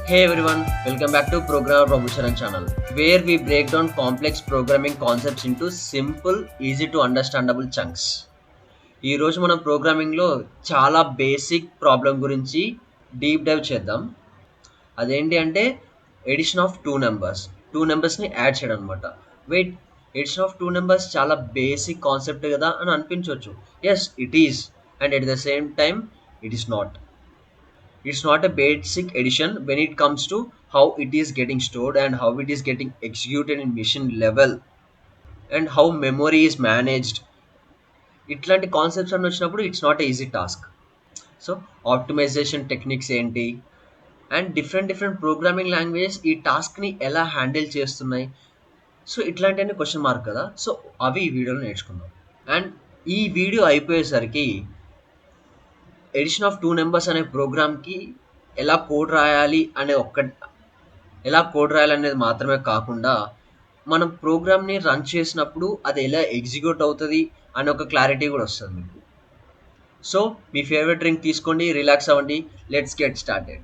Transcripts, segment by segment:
Hey everyone, welcome back to Programmer Prabhusharan channel, where we break down complex programming concepts into simple, easy to understandable chunks. ఈ రోజు మనం ప్రోగ్రామింగ్లో చాలా basic problem గురించి deep dive చేద్దాం. అదేంటి అంటే ఎడిషన్ ఆఫ్ టూ నెంబర్స్ని యాడ్ చేయడం అనమాట. Wait, addition of two numbers చాలా బేసిక్ కాన్సెప్ట్ కదా అని అనిపించవచ్చు. Yes, it is, and at the same time it is not. It's not a basic addition when it comes to how it is getting stored and how it is getting executed in machine level and how memory is managed. ఇట్లాంటి concepts అని వచ్చినప్పుడు it's not a easy task. So optimization techniques ఏంటి and different programming languages ఈ టాస్క్ని ఎలా handle చేస్తున్నాయి, so ఇట్లాంటివన్నీ question mark కదా. సో అవి ఈ వీడియోలో నేర్చుకుందాం. అండ్ ఈ వీడియో అయిపోయేసరికి ఎడిషన్ ఆఫ్ టూ నెంబర్స్ అనే ప్రోగ్రామ్కి ఎలా కోడ్ రాయాలి అనేది మాత్రమే కాకుండా మనం ప్రోగ్రామ్ని రన్ చేసినప్పుడు అది ఎలా ఎగ్జిక్యూట్ అవుతుంది అనే ఒక క్లారిటీ కూడా వస్తుంది మీకు. సో మీ ఫేవరెట్ డ్రింక్ తీసుకోండి, రిలాక్స్ అవ్వండి, let's get started.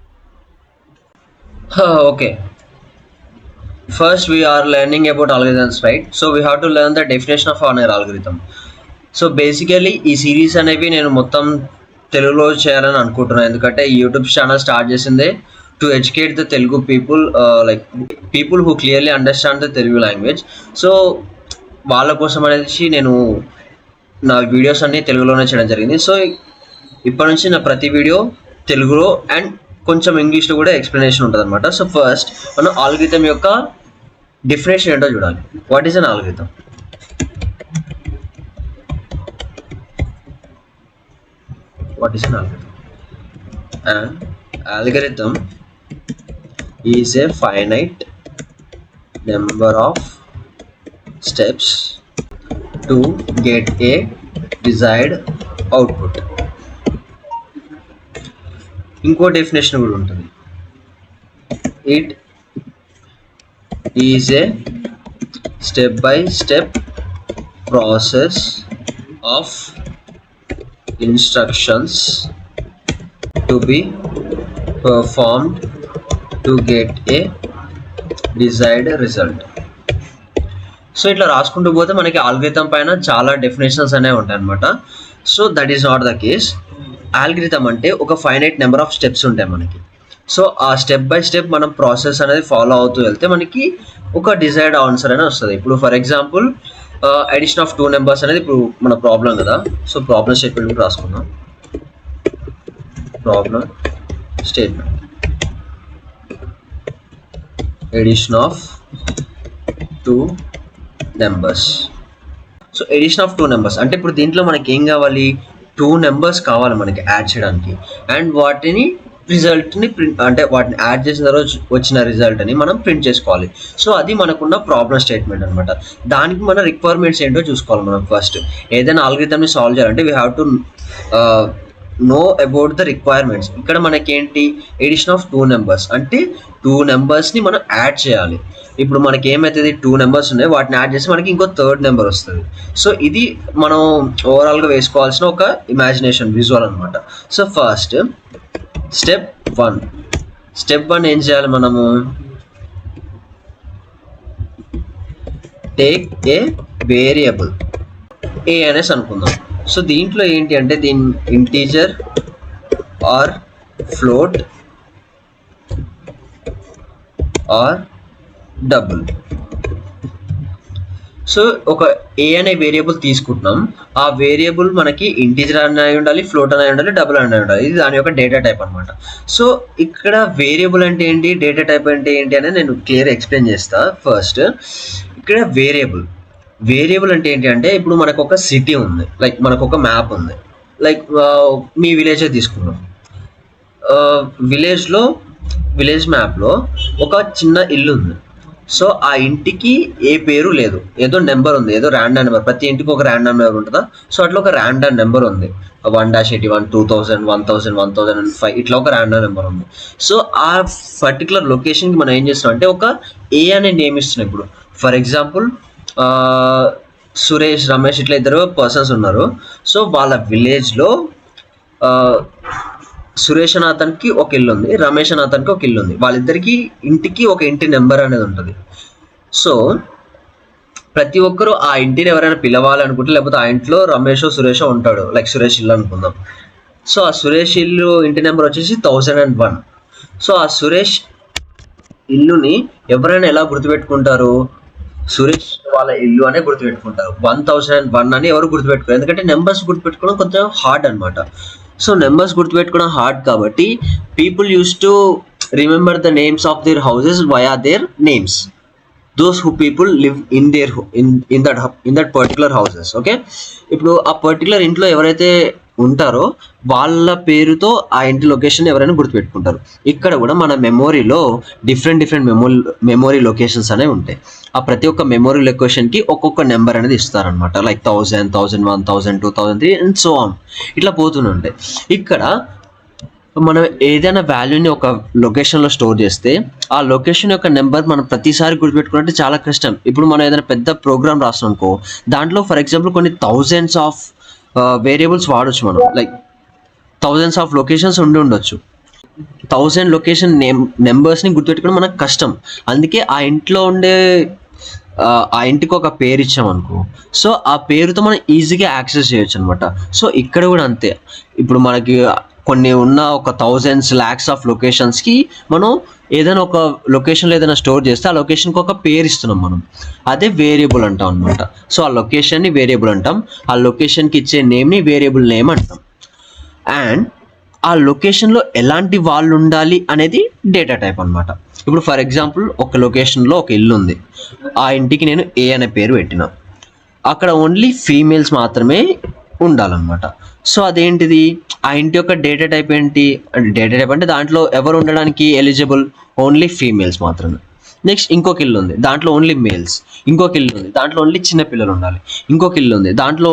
Okay, first we are learning about algorithms, right? So we have to learn the definition of an algorithm. So basically ఈ సిరీస్ అనేవి నేను మొత్తం తెలుగులో చేయాలని అనుకుంటున్నాను, ఎందుకంటే ఈ యూట్యూబ్ ఛానల్ స్టార్ట్ చేసిందే to educate the Telugu people, like people who clearly understand the Telugu language. So వాళ్ళ కోసం అనేసి నేను నా వీడియోస్ అన్నీ తెలుగులోనే చేయడం జరిగింది. సో ఇప్పటి నుంచి నా ప్రతి వీడియో తెలుగులో అండ్ కొంచెం ఇంగ్లీష్లో కూడా ఎక్స్ప్లెనేషన్ ఉంటుంది అనమాట. సో ఫస్ట్ మనం ఆల్గరిథం యొక్క డెఫినేషన్ ఏంటో చూడాలి. What is an algorithm? What is an algorithm? An algorithm is a finite number of steps to get a desired output. ఇంకో డెఫినేషన్ కూడా ఉంటుంది. It is a step by step process of instructions to be performed to get a desired result. So ఇట్లా రాసుకుంటూ పోతే మనకి algorithm పైన చాలా definitions అనేవి ఉంటాయి అనమాట. So that is not the case. Algorithm అంటే ఒక ఫైనైట్ నెంబర్ ఆఫ్ స్టెప్స్ ఉంటాయి మనకి. సో ఆ స్టెప్ బై స్టెప్ మనం ప్రాసెస్ అనేది ఫాలో అవుతూ వెళ్తే మనకి ఒక డిజైర్డ్ ఆన్సర్ అనేది వస్తుంది. ఇప్పుడు for example addition of two numbers అనేది ఇప్పుడు మన ప్రాబ్లం కదా. సో ప్రాబ్లం స్టేట్మెంట్ కూడా రాసుకుందాం. Problem statement addition of two numbers. So addition of two numbers అంటే ఇప్పుడు దీంట్లో మనకి ఏం కావాలి? టూ నెంబర్స్ కావాలి మనకి యాడ్ చేయడానికి, అండ్ వాటిని రిజల్ట్ని ప్రింట్, అంటే వాటిని యాడ్ చేసిన తర్వాత వచ్చిన రిజల్ట్ని మనం ప్రింట్ చేసుకోవాలి. సో అది మనకున్న ప్రాబ్లం స్టేట్మెంట్ అనమాట. దానికి మన రిక్వైర్మెంట్స్ ఏంటో చూసుకోవాలి. మనం ఫస్ట్ ఏదైనా ఆల్గరిథంని సాల్వ్ చేయాలంటే we have to know about the requirements. ఇక్కడ మనకేంటి? ఎడిషన్ ఆఫ్ టూ నెంబర్స్ అంటే టూ నెంబర్స్ని మనం యాడ్ చేయాలి. ఇప్పుడు మనకి ఏమవుతుంది? టూ నెంబర్స్ ఉన్నాయి, వాటిని యాడ్ చేసి మనకి ఇంకో థర్డ్ నెంబర్ వస్తుంది. సో ఇది మనం ఓవరాల్గా వేసుకోవాల్సిన ఒక ఇమాజినేషన్ విజువల్ అనమాట. సో ఫస్ట్ స్టెప్ వన్ ఏం చేయాలి? మనము టేక్ ఏ వేరియబుల్ ఏ అనేసి అనుకుందాం. సో దీంట్లో ఏంటి అంటే దీని integer or float or double. So ఒక ఏ అనే వేరియబుల్ తీసుకుంటున్నాం. ఆ వేరియబుల్ మనకి ఇంటీజర్ అయి ఉండాలి, ఫ్లోట్ అని ఉండాలి, డబుల్ అని ఉండాలి. ఇది దాని యొక్క డేటా టైప్ అనమాట. సో ఇక్కడ వేరియబుల్ అంటే ఏంటి, డేటా టైప్ అంటే ఏంటి అనేది నేను క్లియర్ ఎక్స్ప్లెయిన్ చేస్తా. ఫస్ట్ ఇక్కడ వేరియబుల్ అంటే ఏంటి అంటే ఇప్పుడు మనకు ఒక సిటీ ఉంది, లైక్ మనకు ఒక మ్యాప్ ఉంది, లైక్ మీ విలేజే తీసుకున్నాం. విలేజ్ మ్యాప్లో ఒక చిన్న ఇల్లు ఉంది. సో ఆ ఇంటికి ఏ పేరు లేదు, ఏదో నెంబర్ ఉంది, ఏదో ర్యాండమ్ నెంబర్. ప్రతి ఇంటికి ఒక ర్యాండమ్ నెంబర్ ఉంటుందా? సో అట్లా ఒక ర్యాండమ్ నెంబర్ ఉంది, 1-81, 2000, 1000, 1005 ఇట్లా ఒక ర్యాండమ్ నెంబర్ ఉంది. సో ఆ పర్టికులర్ లొకేషన్కి మనం ఏం చేస్తున్నాం అంటే ఒక ఏ అనే నేమ్ ఇస్తున్నాం. ఇప్పుడు ఫర్ ఎగ్జాంపుల్ సురేష్, రమేష్ ఇట్లా ఇద్దరు పర్సన్స్ ఉన్నారు. సో వాళ్ళ విలేజ్లో సురేష్ అనే అతనికి ఒక ఇల్లు ఉంది, రమేష్ అనే అతనికి ఒక ఇల్లు ఉంది. వాళ్ళిద్దరికి ఇంటికి ఒక ఇంటి నెంబర్ అనేది ఉంటుంది. సో ప్రతి ఒక్కరు ఆ ఇంటిని ఎవరైనా పిలవాలనుకుంటే, లేకపోతే ఆ ఇంట్లో రమేషో సురేషో ఉంటాడు, లైక్ సురేష్ ఇల్లు అనుకుందాం. సో ఆ సురేష్ ఇల్లు ఇంటి నెంబర్ వచ్చేసి 1001. సో ఆ సురేష్ ఇల్లుని ఎవరైనా ఎలా గుర్తుపెట్టుకుంటారు? సురేష్ వాళ్ళ ఇల్లు అనే గుర్తుపెట్టుకుంటారు. 1001 అని ఎవరు గుర్తుపెట్టుకోరు, ఎందుకంటే నెంబర్స్ గుర్తుపెట్టుకోవడం కొంచెం హార్డ్ అనమాట. సో నెంబర్స్ గుర్తుపెట్టుకోవడం హార్డ్ కాబట్టి people use to remember the names of their houses via their names. Those who people live in there in that particular houses. Okay, ఇప్పుడు ఆ పర్టికులర్ ఇంట్లో ఎవరైతే ఉంటారో వాళ్ళ పేరుతో ఆ ఇంటి లొకేషన్ ఎవరైనా గుర్తుపెట్టుకుంటారు. ఇక్కడ కూడా మన మెమొరీలో డిఫరెంట్ మెమొరీ లొకేషన్స్ అనేవి ఉంటాయి. ఆ ప్రతి ఒక్క మెమొరీ లొకేషన్కి ఒక్కొక్క నెంబర్ అనేది ఇస్తారనమాట. లైక్ 1000, 1001, 1002, 1003 అండ్ సో ఆన్ ఇట్లా పోతూనే ఉంటాయి. ఇక్కడ మనం ఏదైనా వాల్యూని ఒక లొకేషన్లో స్టోర్ చేస్తే ఆ లొకేషన్ యొక్క నెంబర్ మనం ప్రతిసారి గుర్తుపెట్టుకున్నట్టు చాలా కష్టం. ఇప్పుడు మనం ఏదైనా పెద్ద ప్రోగ్రామ్ రాస్తాం అనుకో, దాంట్లో ఫర్ ఎగ్జాంపుల్ కొన్ని థౌజండ్స్ ఆఫ్ వేరియబుల్స్ వాడచ్చు. మనం లైక్ థౌజండ్స్ ఆఫ్ లొకేషన్స్ ఉండొచ్చు. 1000 లొకేషన్ నెంబర్స్ని గుర్తుపెట్టుకోవడం మనకు కష్టం. అందుకే ఆ ఇంట్లో ఉండే ఆ ఇంటికి ఒక పేరు ఇచ్చామనుకో, సో ఆ పేరుతో మనం ఈజీగా యాక్సెస్ చేయొచ్చు అనమాట. సో ఇక్కడ కూడా అంతే. ఇప్పుడు మనకి కొన్ని ఉన్న ఒక థౌజండ్స్ ల్యాక్స్ ఆఫ్ లొకేషన్స్కి మనం ఏదైనా ఒక లొకేషన్లో ఏదైనా స్టోర్ చేస్తే ఆ లొకేషన్కి ఒక పేరు ఇస్తున్నాం మనం. అదే వేరియబుల్ అంటాం అనమాట. సో ఆ లొకేషన్ని వేరియబుల్ అంటాం, ఆ లొకేషన్కి ఇచ్చే నేమ్ని వేరియబుల్ నేమ్ అంటాం. అండ్ ఆ లొకేషన్లో ఎలాంటి వాళ్ళు ఉండాలి అనేది డేటా టైప్ అనమాట. ఇప్పుడు ఫర్ ఎగ్జాంపుల్ ఒక లొకేషన్లో ఒక ఇల్లు ఉంది, ఆ ఇంటికి నేను ఏ అనే పేరు పెట్టిన, అక్కడ ఓన్లీ ఫీమేల్స్ మాత్రమే ఉండాలన్నమాట. సో అదేంటిది, ఆ ఇంటి యొక్క డేటా టైప్ ఏంటి? డేటా టైప్ అంటే దాంట్లో ఎవరు ఉండడానికి ఎలిజిబుల్? ఓన్లీ ఫీమేల్స్ మాత్రమే. నెక్స్ట్ ఇంకొక ఇల్లు ఉంది, దాంట్లో ఓన్లీ మేల్స్. ఇంకొక ఇల్లు ఉంది, దాంట్లో ఓన్లీ చిన్నపిల్లలు ఉండాలి. ఇంకొక ఇల్లు ఉంది, దాంట్లో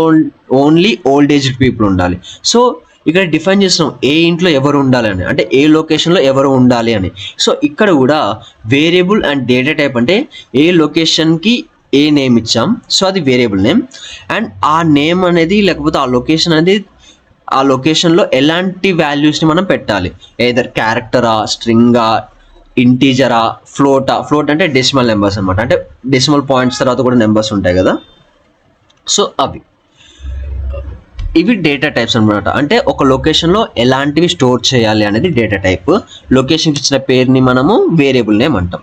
ఓన్లీ ఓల్డ్ ఏజ్డ్ పీపుల్ ఉండాలి. సో ఇక్కడ డిఫైన్ చేస్తున్నాం ఏ ఇంట్లో ఎవరు ఉండాలి అని, అంటే ఏ లొకేషన్లో ఎవరు ఉండాలి అని. సో ఇక్కడ కూడా వేరియబుల్ అండ్ డేటా టైప్ అంటే ఏ లొకేషన్కి ఏ నేమ్ ఇచ్చాం, సో అది వేరియబుల్ నేమ్. అండ్ ఆ నేమ్ అనేది లేకపోతే ఆ లొకేషన్ అనేది ఆ లొకేషన్లో ఎలాంటి వాల్యూస్ని మనం పెట్టాలి, ఏదర్ క్యారెక్టరా, స్ట్రింగా, ఇంటీజరా, ఫ్లోటా. ఫ్లోట్ అంటే డెసిమల్ నెంబర్స్ అనమాట, అంటే డెసిమల్ పాయింట్స్ తర్వాత కూడా నెంబర్స్ ఉంటాయి కదా. సో ఇవి డేటా టైప్స్ అనమాట. అంటే ఒక లొకేషన్లో ఎలాంటివి స్టోర్ చేయాలి అనేది డేటా టైప్. లొకేషన్కి ఇచ్చిన పేరుని మనము వేరియబుల్ నేమ్ అంటాం.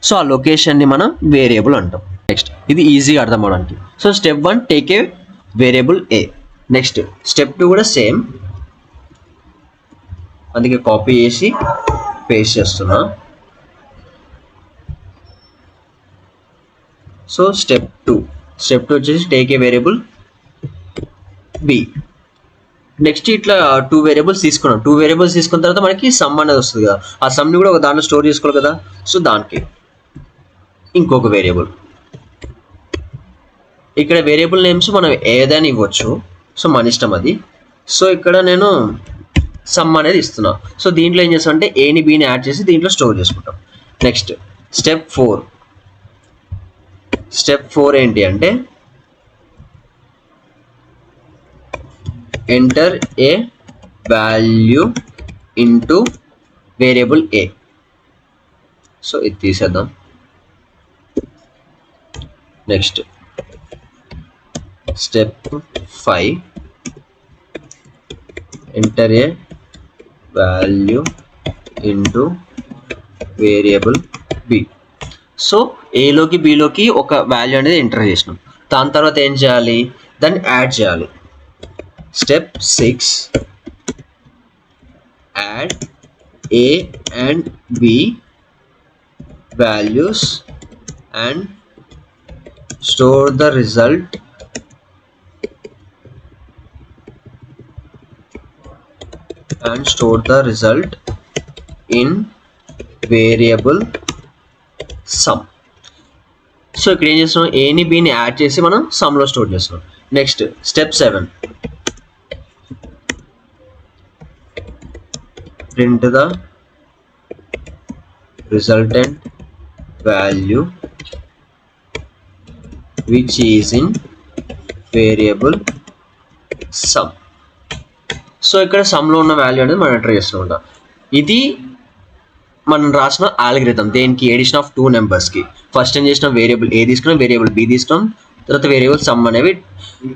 సో ఆ లొకేషన్ని మనం వేరియబుల్ అంటాం. నెక్స్ట్ ఇది ఈజీగా అర్థం అవడానికి. So step 1 take a variable A. Next step 2 కూడా సేమ్, అందుకే కాపీ చేసి పేస్ట్ చేస్తున్నా. సో స్టెప్ 2 వచ్చేసి take a variable B. Next ఇట్లా 2 వేరియబుల్స్ తీసుకున్నాం. 2 వేరియబుల్స్ తీసుకున్న తర్వాత మనకి సమ్ అనేది వస్తుంది కదా, ఆ సమ్ని కూడా ఒక దాంట్లో స్టోర్ చేసుకోవాలి కదా. సో దానికి ఇంకొక వేరియబుల్. ఇక్కడ వేరియబుల్ నేమ్స్ మనం ఏదైనా ఇవ్వచ్చు, సో మన ఇష్టం అది. సో ఇక్కడ నేను సమ్ అనేది ఇస్తున్నా. సో దీంట్లో ఏం చేస్తాం అంటే ఏని బీని యాడ్ చేసి దీంట్లో స్టోర్ చేసుకుంటాం. నెక్స్ట్ స్టెప్ 4 ఏంటి అంటే enter a value into variable a. So ఇది తీసేద్దాం. Next step 5 enter a value into variable b. So ఏలోకి బిలోకి ఒక వాల్యూ అనేది ఎంటర్ చేసినాం. దాని తర్వాత ఏం చేయాలి, దాన్ని యాడ్ చేయాలి. Step 6 add A and B values and store the result in variable sum. So ఇక్కడ ఏం చేస్తున్నాం, ఏని బిని యాడ్ చేసి మనం సమ్లో స్టోర్ చేస్తున్నాం. Next step 7 print the resultant value which is in variable sum. So ఇక్కడ సమ్లో ఉన్న వాల్యూ అనేది మనం ఎంటర్ చేస్తూ ఉంటాం. ఇది మనం రాసిన ఆల్గరిథం దేనికి ఎడిషన్ ఆఫ్ 2 నెంబర్స్కి. ఫస్ట్ ఏం చేసినాం, వేరియబుల్ ఏ తీసుకున్నాం, వేరియబుల్ బి తీసుకున్నాం, తర్వాత వేరియబుల్ సమ్ అనేవి.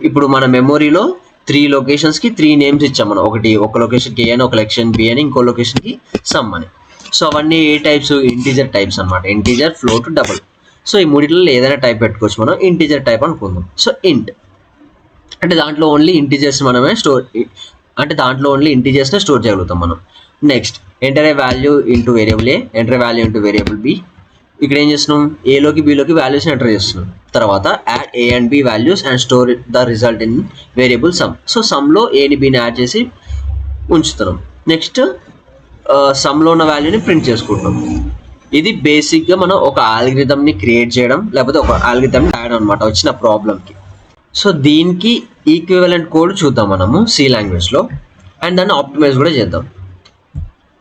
ఇప్పుడు మన మెమొరీలో 3 లొకేషన్స్కి 3 నేమ్స్ ఇచ్చాం మనం. ఒక లొకేషన్కి ఏ అని, ఒక లొకేషన్ బి అని, ఇంకో లొకేషన్కి సమ్ అని. సో అవన్నీ ఏ టైప్స్, ఇంటీజర్ టైప్స్ అనమాట. Integer, float, double. సో ఈ మూడిట్లో ఏదైనా టైప్ పెట్టుకోవచ్చు మనం. ఇంటీజర్ టైప్ అనుకుందాం. సో ఇంట్ అంటే దాంట్లో ఓన్లీ ఇంటీజర్స్ మనమే స్టోర్ చేయగలుగుతాం మనం. Next enter a value into variable a, enter a value into variable b. ఇక్కడ ఏం చేస్తున్నాం, ఏలోకి బిలోకి వాల్యూస్ని ఎంటర్ చేస్తున్నాం. తర్వాత add A and B values and store the result in variable sum. So సమ్లో ఏని బిని యాడ్ చేసి ఉంచుతున్నాం. నెక్స్ట్ సమ్లో ఉన్న వాల్యూని ప్రింట్ చేసుకుంటాం. ఇది బేసిక్గా మనం ఒక ఆల్గరిథంని క్రియేట్ చేయడం, లేకపోతే ఒక ఆల్గరిథంని రాయడం అనమాట వచ్చిన ప్రాబ్లంకి. సో దీనికి ఈక్వివలెంట్ కోడ్ చూద్దాం మనము సి లాంగ్వేజ్లో, అండ్ దాన్ని ఆప్టిమైజ్ కూడా చేద్దాం.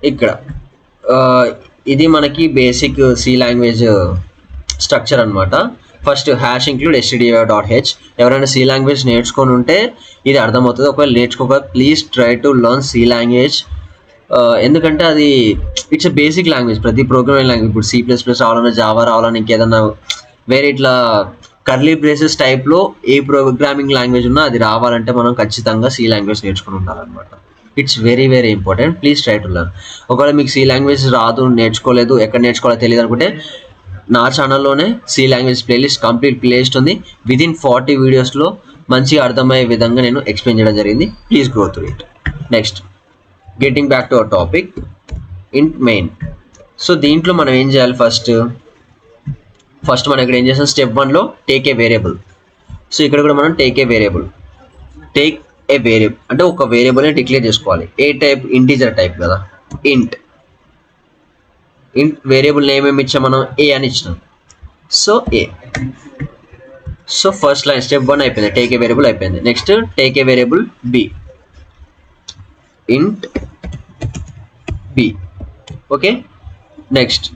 ఇక్కడ ఇది మనకి బేసిక్ సి లాంగ్వేజ్ స్ట్రక్చర్ అనమాట. First hash include stdio.h. ఎవరైనా సి లాంగ్వేజ్ నేర్చుకొని ఉంటే ఇది అర్థమవుతుంది. ఒకవేళ నేర్చుకోక please try to learn C language. ఎందుకంటే అది ఇట్స్ ఎ బేసిక్ లాంగ్వేజ్. ప్రతి ప్రోగ్రామింగ్ లాంగ్వేజ్, ఇప్పుడు C++ రావాలన్నా, జావా రావాలన్నా, ఇంకేదన్నా వేరే ఇట్లా కర్లీ బ్రేసెస్ టైప్లో ఏ ప్రోగ్రామింగ్ లాంగ్వేజ్ ఉన్నా అది రావాలంటే మనం ఖచ్చితంగా సి లాంగ్వేజ్ నేర్చుకుని ఉండాలన్నమాట. It's very very important. Please try to learn. ఒకవేళ మీకు సి లాంగ్వేజ్ రాదు, నేర్చుకోలేదు, ఎక్కడ నేర్చుకోవాలో తెలియదు అనుకుంటే నా ఛానల్లోనే C language playlist complete playlist ఉంది. విదిన్ 40 వీడియోస్లో మంచిగా అర్థమయ్యే విధంగా నేను ఎక్స్ప్లెయిన్ చేయడం జరిగింది. Please go through it. Next getting back to our topic, int main. So దీంట్లో మనం ఏం చేయాలి, ఫస్ట్ మనం ఇక్కడ ఏం చేస్తాం, స్టెప్ 1లో టేక్ ఏ వేరియబుల్. సో ఇక్కడ కూడా మనం టేక్ ఏ వేరియబుల్ అంటే ఒక వేరియబుల్ని డిక్లేర్ చేసుకోవాలి. ఏ టైప్, ఇంటీజర్ టైప్ కదా. ఇంట్ వేరియబుల్ నేమ్ ఏమి ఇచ్చాం మనం, ఏ అని ఇచ్చినాం. So a. So first line step 1 అయిపోయింది, టేక్ ఏ వేరియబుల్ అయిపోయింది. Next take a variable b, int b. Okay. Next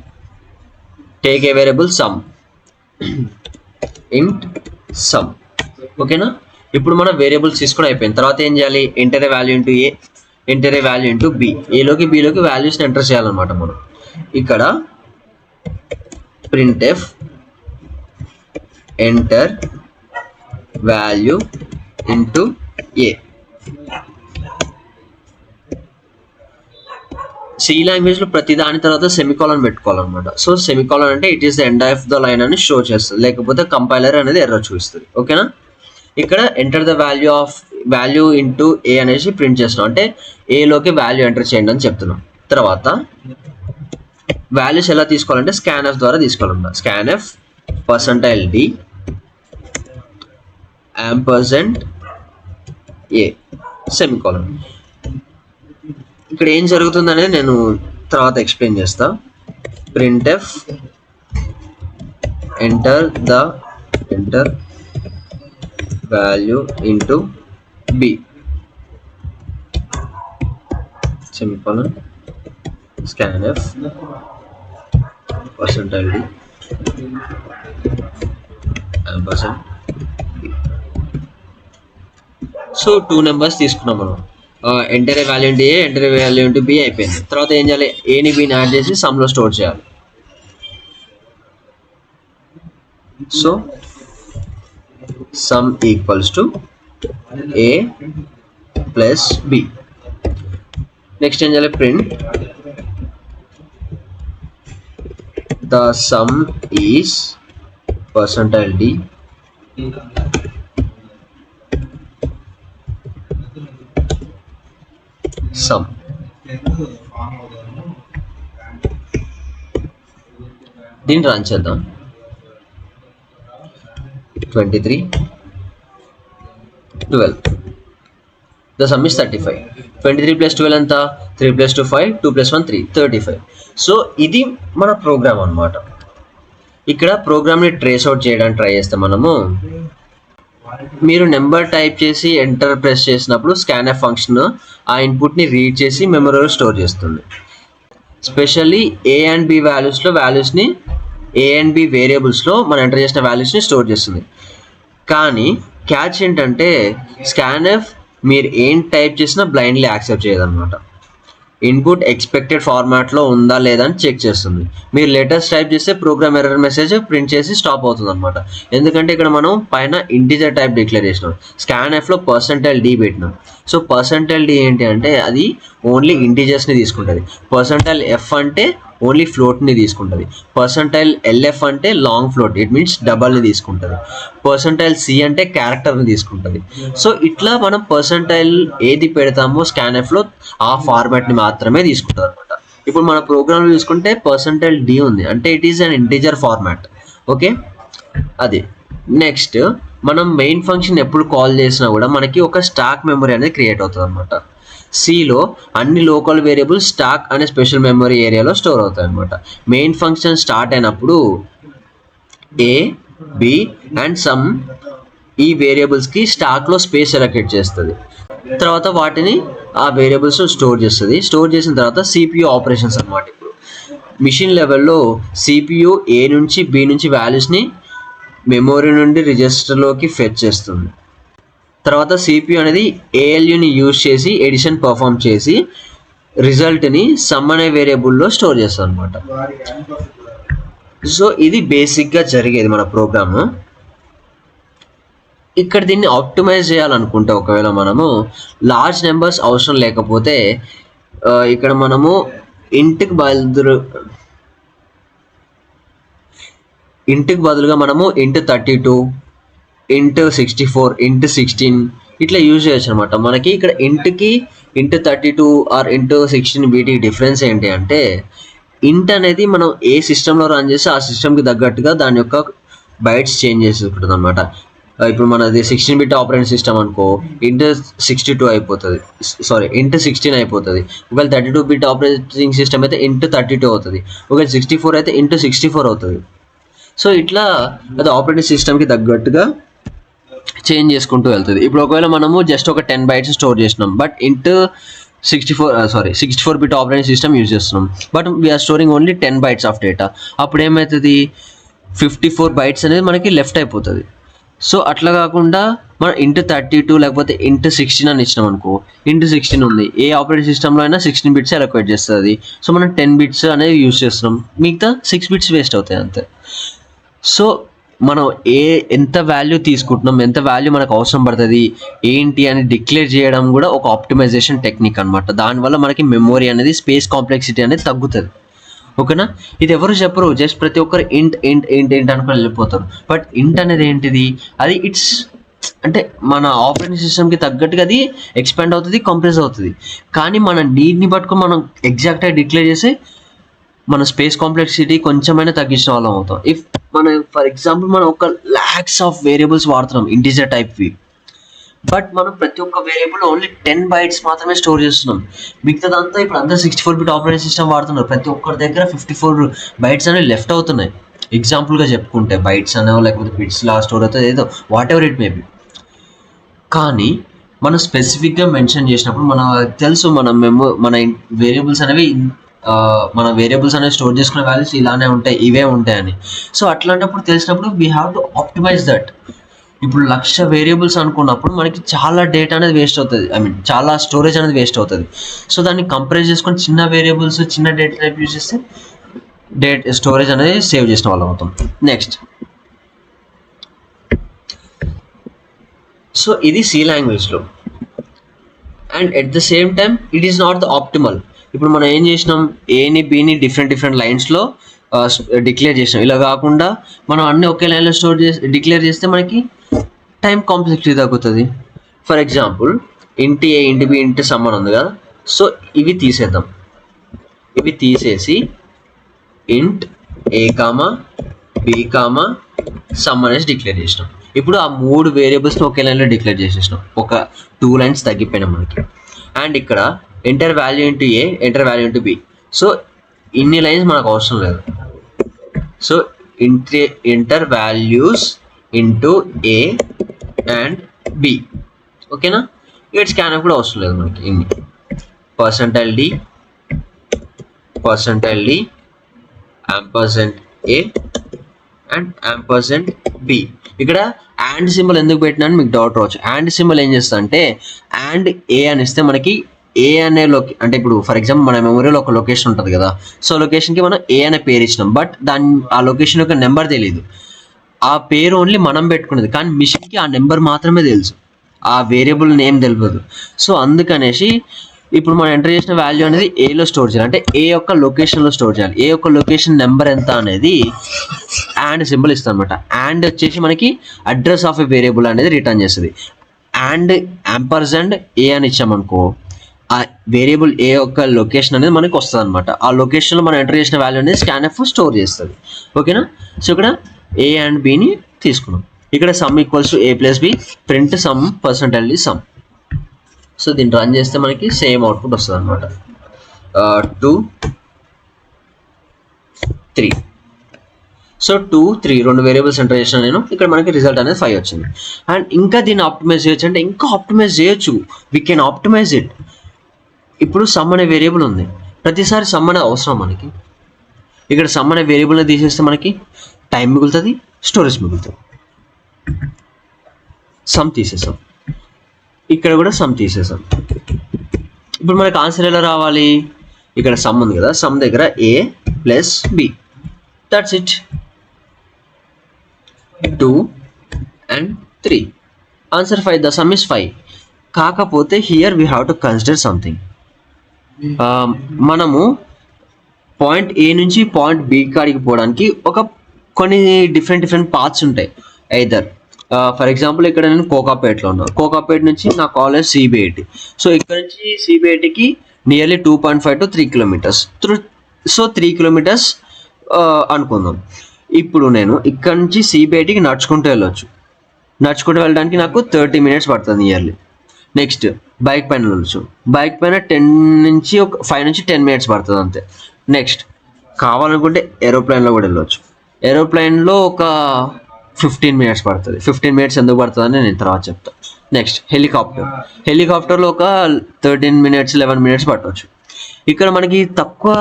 take a variable sum, int sum. ఓకేనా. ఇప్పుడు మనం వేరియబుల్స్ తీసుకుని అయిపోయింది. తర్వాత ఏం చేయాలి, enter a value into A, enter a value into b. ఏలోకి బిలోకి వాల్యూస్ని ఎంటర్ చేయాలన్నమాట మనం. ఇక్కడ printf enter value into a. C లాంగ్వేజ్లో ప్రతి దాని తర్వాత సెమికాలన్ పెట్టుకోవాలన్నమాట. సో సెమికాలన్ అంటే it is the end of the line అని షో చేస్తుంది, లేకపోతే కంపైలర్ అనేది ఎర్రర్ చూపిస్తుంది. ఓకేనా. ఇక్కడ ఎంటర్ ద వాల్యూ ఇంటూ ఏ అనేసి ప్రింట్ చేస్తున్నాం, అంటే ఏలోకి వాల్యూ ఎంటర్ చేయండి అని చెప్తున్నాం. తర్వాత వాల్యూస్ ఎలా తీసుకోవాలంటే scanf ద్వారా తీసుకోవాలన్నమాట. scanf %d &a semicolon. ఇక్కడ ఏం జరుగుతుంది అనేది నేను తర్వాత ఎక్స్ప్లెయిన్ చేస్తా. printf enter value into b semicolon scanf %d %b. So 2 numbers తీసుకున్నాం మనం. Enter a value into A, enter a value into B అయిపోయింది. తర్వాత ఏం చేయాలి, ఏని బిని యాడ్ చేసి సమ్లో స్టోర్ చేయాలి. So sum equals to A plus B. Next ఏం చేయాలి, print the sum is %d sum. దీన్ని రన్ చేద్దాం. 23 12 the sum is 35. 23 plus 12 ఎంత, 3 plus 2 5, 2 plus 1 3, 35. సో ఇది మన ప్రోగ్రామ్ అనమాట. ఇక్కడ ప్రోగ్రామ్ని ట్రేస్ అవుట్ చేయడానికి ట్రై చేస్తే మనము, మీరు నెంబర్ టైప్ చేసి ఎంటర్ ప్రెస్ చేసినప్పుడు scanf ఫంక్షన్ ఆ ఇన్పుట్ని రీడ్ చేసి మెమరీలో స్టోర్ చేస్తుంది. స్పెషల్లీ ఏ అండ్ బి వాల్యూస్ని ఏ అండ్ బి వేరియబుల్స్లో మనం ఎంటర్ చేసిన వాల్యూస్ని స్టోర్ చేస్తుంది. కానీ క్యాచ్ ఏంటంటే scanf మీరు ఏం టైప్ చేసినా బ్లైండ్లీ యాక్సెప్ట్ చేయదన్నమాట. ఇన్పుట్ ఎక్స్పెక్టెడ్ ఫార్మాట్లో ఉందా లేదా అని చెక్ చేస్తుంది. మీరు లెటర్స్ టైప్ చేస్తే ప్రోగ్రామ్ ఎర్రర్ మెసేజ్ ప్రింట్ చేసి స్టాప్ అవుతుంది అనమాట. ఎందుకంటే ఇక్కడ మనం పైన ఇంటీజర్ టైప్ డిక్లేర్ చేసినాం, స్కాన్ఎఫ్లో %d పెట్టినాం. సో %d ఏంటి అంటే అది ఓన్లీ ఇంటీజర్స్ని తీసుకుంటుంది. %f అంటే ఓన్లీ ఫ్లోట్ని తీసుకుంటుంది. %lf అంటే లాంగ్ ఫ్లోట్, ఇట్ మీన్స్ డబల్ని తీసుకుంటుంది. %c అంటే క్యారెక్టర్ని తీసుకుంటుంది. సో ఇట్లా మనం ఏది పెడతామో స్కాన్ఎఫ్లో ఆ ఫార్మాట్ని మాత్రమే తీసుకుంటుంది అనమాట. ఇప్పుడు మన ప్రోగ్రామ్లో చూసుకుంటే %d ఉంది అంటే it is an integer format. Okay, అది. నెక్స్ట్ మనం మెయిన్ ఫంక్షన్ ఎప్పుడు కాల్ చేసినా కూడా మనకి ఒక స్టాక్ మెమరీ అనేది క్రియేట్ అవుతుంది అనమాట. సిలో అన్ని లోకల్ వేరియబుల్స్ స్టాక్ అనే స్పెషల్ మెమరీ ఏరియాలో స్టోర్ అవుతాయి అనమాట. మెయిన్ ఫంక్షన్ స్టార్ట్ అయినప్పుడు ఏ, బి అండ్ సమ్ ఈ వేరియబుల్స్కి స్టాక్లో స్పేస్ అలొకేట్ చేస్తుంది. తర్వాత వాటిని ఆ వేరియబుల్స్ స్టోర్ చేస్తుంది. స్టోర్ చేసిన తర్వాత సిపియు ఆపరేషన్స్ అనమాట. ఇప్పుడు మిషన్ లెవెల్లో సిపియు ఏ నుంచి బి నుంచి వాల్యూస్ని మెమొరీ నుండి రిజిస్టర్లోకి ఫెచ్ చేస్తుంది. తర్వాత సిపియు అనేది ఏఎల్యుని యూజ్ చేసి ఎడిషన్ పర్ఫామ్ చేసి రిజల్ట్ని సమ్ అనే వేరియబుల్లో స్టోర్ చేస్తుంది అనమాట. సో ఇది బేసిక్గా జరిగేది మన ప్రోగ్రామ్. ఇక్కడ దీన్ని ఆప్టిమైజ్ చేయాలనుకుంటే ఒకవేళ మనము లార్జ్ నెంబర్స్ అవసరం లేకపోతే ఇక్కడ మనము ఇంటికి బదులుగా మనము int32, int64, int16 ఇట్లా యూజ్ చేయొచ్చు అనమాట. మనకి ఇక్కడ ఇంట్కి int32 ఆర్ int16 వీటికి డిఫరెన్స్ ఏంటి అంటే ఇంట్ అనేది మనం ఏ సిస్టంలో రన్ చేస్తే ఆ సిస్టమ్కి తగ్గట్టుగా దాని యొక్క బైట్స్ చేంజ్ చేసుకుంటుంది అనమాట. ఇప్పుడు మనది 16-bit ఆపరేటింగ్ సిస్టమ్ అనుకో int62 అయిపోతుంది, int16 అయిపోతుంది. ఒకవేళ 32-bit ఆపరేటింగ్ సిస్టమ్ అయితే int32 అవుతుంది. ఒకవేళ 64 అయితే int64 అవుతుంది. సో ఇట్లా అది ఆపరేటింగ్ సిస్టమ్కి తగ్గట్టుగా చేంజ్ చేసుకుంటూ వెళ్తుంది. ఇప్పుడు ఒకవేళ మనము జస్ట్ ఒక 10 bytes స్టోర్ చేసినాం but int64-bit operating system use చేస్తున్నాం but we are storing only 10 bytes of data. అప్పుడు ఏమవుతుంది, 54 bytes అనేది మనకి లెఫ్ట్ అయిపోతుంది. సో అట్లా కాకుండా మనం int32 లేకపోతే int16 అని ఇచ్చినాం అనుకో, int16 ఉంది, ఏ ఆపరేటింగ్ సిస్టంలో అయినా 16 bits అలొకేట్ చేస్తుంది. సో మనం 10 bits అనేది యూజ్ చేస్తున్నాం, మిగతా 6 bits వేస్ట్ అవుతాయి అంతే. సో మనం ఎంత వాల్యూ తీసుకుంటున్నాం, ఎంత వాల్యూ మనకు అవసరం పడుతుంది ఏంటి అని డిక్లేర్ చేయడం కూడా ఒక ఆప్టిమైజేషన్ టెక్నిక్ అనమాట. దానివల్ల మనకి మెమొరీ అనేది స్పేస్ కాంప్లెక్సిటీ అనేది తగ్గుతుంది. ఓకేనా, ఇది ఎవరు చెప్పరు, జస్ట్ ప్రతి ఒక్కరు ఇంట్ అనుకుని వెళ్ళిపోతారు. బట్ ఇంట్ అనేది ఏంటిది, అది ఇట్స్ అంటే మన ఆపరేటింగ్ సిస్టమ్కి తగ్గట్టుగా అది ఎక్స్పాండ్ అవుతుంది, కంప్రెస్ అవుతుంది. కానీ మన నీడ్ని పట్టుకొని మనం ఎగ్జాక్ట్గా డిక్లేర్ చేసి మన స్పేస్ కాంప్లెక్సిటీ కొంచెమైనా తగ్గించిన వాళ్ళం అవుతాం. ఇఫ్ మనం ఫర్ ఎగ్జాంపుల్ మనం ఒక lakhs ఆఫ్ వేరియబుల్స్ వాడుతున్నాం ఇంటీజర్ టైప్వి, బట్ మనం ప్రతి ఒక్క వేరియబుల్ ఓన్లీ 10 bytes మాత్రమే స్టోర్ చేస్తున్నాం. మిగతాదంతా ఇప్పుడు అందరూ 64-bit ఆపరేటింగ్ సిస్టమ్ వాడుతున్నారు, ప్రతి ఒక్కరి దగ్గర 54 bytes అనేవి లెఫ్ట్ అవుతున్నాయి. ఎగ్జాంపుల్గా చెప్పుకుంటే బైట్స్ అనేవో లేకపోతే బిట్స్ లా స్టోర్ అవుతుంది, ఏదో what ever it may be. కానీ మనం స్పెసిఫిక్గా మెన్షన్ చేసినప్పుడు మనకు తెలుసు మన వేరియబుల్స్ అనేవి స్టోర్ చేసుకునే వాల్యూస్ ఇలానే ఉంటాయి, ఇవే ఉంటాయని. సో అట్లాంటప్పుడు తెలిసినప్పుడు we have to optimise that. ఇప్పుడు 1,00,000 వేరియబుల్స్ అనుకున్నప్పుడు మనకి చాలా డేటా అనేది వేస్ట్ అవుతుంది, చాలా స్టోరేజ్ అనేది వేస్ట్ అవుతుంది. సో దాన్ని కంపేర్ చేసుకొని చిన్న వేరియబుల్స్ చిన్న డేటా టైప్ యూజ్ చేస్తే స్టోరేజ్ అనేది సేవ్ చేసిన వాళ్ళం అవుతాం. నెక్స్ట్, సో ఇది సి లాంగ్వేజ్లో. And at the same time it is not the optimal. ఇప్పుడు మనం ఏం చేసినాం, ఏని బిని డిఫరెంట్ లైన్స్లో డిక్లేర్ చేసినాం. ఇలా కాకుండా మనం అన్ని ఒకే లైన్లో డిక్లేర్ చేస్తే మనకి టైం కాంప్లెక్సిటీ తగ్గుతుంది. ఫర్ ఎగ్జాంపుల్ ఇంటి ఏ, ఇంటి బి, ఇంటి సమ్ అని ఉంది కదా, సో ఇవి తీసేద్దాం. ఇవి తీసేసి ఇంట్ ఏ కామా బి కామా సమ్ అనేసి డిక్లేర్ చేసినాం. ఇప్పుడు ఆ 3 వేరియబుల్స్ని ఒకే లైన్లో డిక్లేర్ చేసేసినాం, ఒక 2 lines తగ్గిపోయినాం మనకి. అండ్ ఇక్కడ ఎంటర్ వాల్యూ ఇంటూ ఏ, enter value into b. So ఇన్ని లైన్స్ మనకు అవసరం లేదు. So enter values into a and b. ఓకేనా, ఇక్కడ స్కానర్ కూడా అవసరం లేదు మనకి. ఇన్ని %d %d %a and ampersand B. ఇక్కడ అండ్ సింబల్ ఎందుకు పెట్టినాను మీకు డౌట్ రావచ్చు. అండ్ సింబల్ ఏం చేస్తా అంటే అండ్ ఏ అని ఇస్తే మనకి ఏ అనే అంటే ఇప్పుడు ఫర్ ఎగ్జాంపుల్ మన మెమరీలో ఒక లొకేషన్ ఉంటుంది కదా, సో లొకేషన్కి మనం ఏ అనే పేరు ఇచ్చినాం, బట్ ఆ లొకేషన్ యొక్క నెంబర్ తెలియదు. ఆ పేరు ఓన్లీ మనం పెట్టుకునేది, కానీ మిషన్కి ఆ నెంబర్ మాత్రమే తెలుసు, ఆ వేరియబుల్ నేమ్ తెలియదు. సో అందుకనేసి ఇప్పుడు మనం ఎంటర్ చేసిన వాల్యూ అనేది ఏలో స్టోర్ చేయాలి, అంటే ఏ యొక్క లొకేషన్లో స్టోర్ చేయాలి. ఏ యొక్క లొకేషన్ నెంబర్ ఎంత అనేది అండ్ సింబల్ ఇస్తుంది అనమాట. అండ్ వచ్చేసి మనకి అడ్రస్ ఆఫ్ ఎ వేరియబుల్ అనేది రిటర్న్ చేస్తుంది. అండ్ యాంపర్సెంట్ ఏ అని ఇచ్చామనుకో, ఆ వేరియబుల్ ఏ యొక్క లొకేషన్ అనేది మనకి వస్తుంది అనమాట. ఆ లొకేషన్లో మనం ఎంటర్ చేసిన వాల్యూ అనేది స్కాన్ఎఫ్ స్టోర్ చేస్తుంది. ఓకేనా. సో ఇక్కడ ఏ అండ్ బిని తీసుకున్నాం. ఇక్కడ sum equals to A plus B, print sum percentage sum. So దీన్ని రన్ చేస్తే మనకి సేమ్ అవుట్పుట్ వస్తుంది అనమాట. 2 3. సో 2 3 రెండు వేరియబుల్స్ ఎంటర్ చేసిన నేను, ఇక్కడ మనకి రిజల్ట్ అనేది 5 వచ్చింది. అండ్ ఇంకా దీన్ని ఆప్టిమైజ్ చేయొచ్చు అంటే ఇంకా ఆప్టిమైజ్ చేయొచ్చు. We can optimise it. ఇప్పుడు సమ్ అనే వేరియబుల్ ఉంది, ప్రతిసారి సమ్ అనేది అవసరం మనకి. ఇక్కడ సమ్ అనే వేరియబుల్ని తీసేస్తే మనకి టైం మిగులుతుంది, స్టోరేజ్ మిగులుతుంది. సమ్ తీసేసాం, ఇక్కడ కూడా సమ్ తీసేసాం. ఇప్పుడు మనకి ఆన్సర్ ఎలా రావాలి, ఇక్కడ సమ్ ఉంది కదా, సమ్ దగ్గర a plus b, that's it. 2 and 3, answer 5. The sum is 5. కాకపోతే here we have to consider something. మనము పాయింట్ ఏ నుంచి పాయింట్ బి కాడికి పోవడానికి కొన్ని డిఫరెంట్ పాత్స్ ఉంటాయి. ఐదర్ ఫర్ ఎగ్జాంపుల్ ఇక్కడ నేను కోకాపేటలో ఉన్నాను, కోకాపేట నుంచి నా కాలేజ్ సిబిఐటి. సో ఇక్కడ నుంచి సిబిఐటికి nearly 2.5 to 3 kilometers. So 3 kilometers అనుకుందాం. ఇప్పుడు నేను ఇక్కడ నుంచి సిబిఐటికి నడుచుకుంటూ వెళ్ళొచ్చు. నడుచుకుంటూ వెళ్ళడానికి నాకు 30 minutes పడుతుంది నియర్లీ. నెక్స్ట్ బైక్ పైన వెళ్ళొచ్చు, బైక్ పైన 5 నుంచి 10 minutes పడుతుంది అంతే. నెక్స్ట్ కావాలనుకుంటే ఏరోప్లేన్లో కూడా వెళ్ళొచ్చు. ఏరోప్లేన్లో ఒక 15 minutes పడుతుంది. 15 minutes ఎందుకు పడుతుంది అని నేను తర్వాత చెప్తాను. నెక్స్ట్ హెలికాప్టర్లో ఒక 13 minutes 11 minutes పట్టవచ్చు. ఇక్కడ మనకి తక్కువ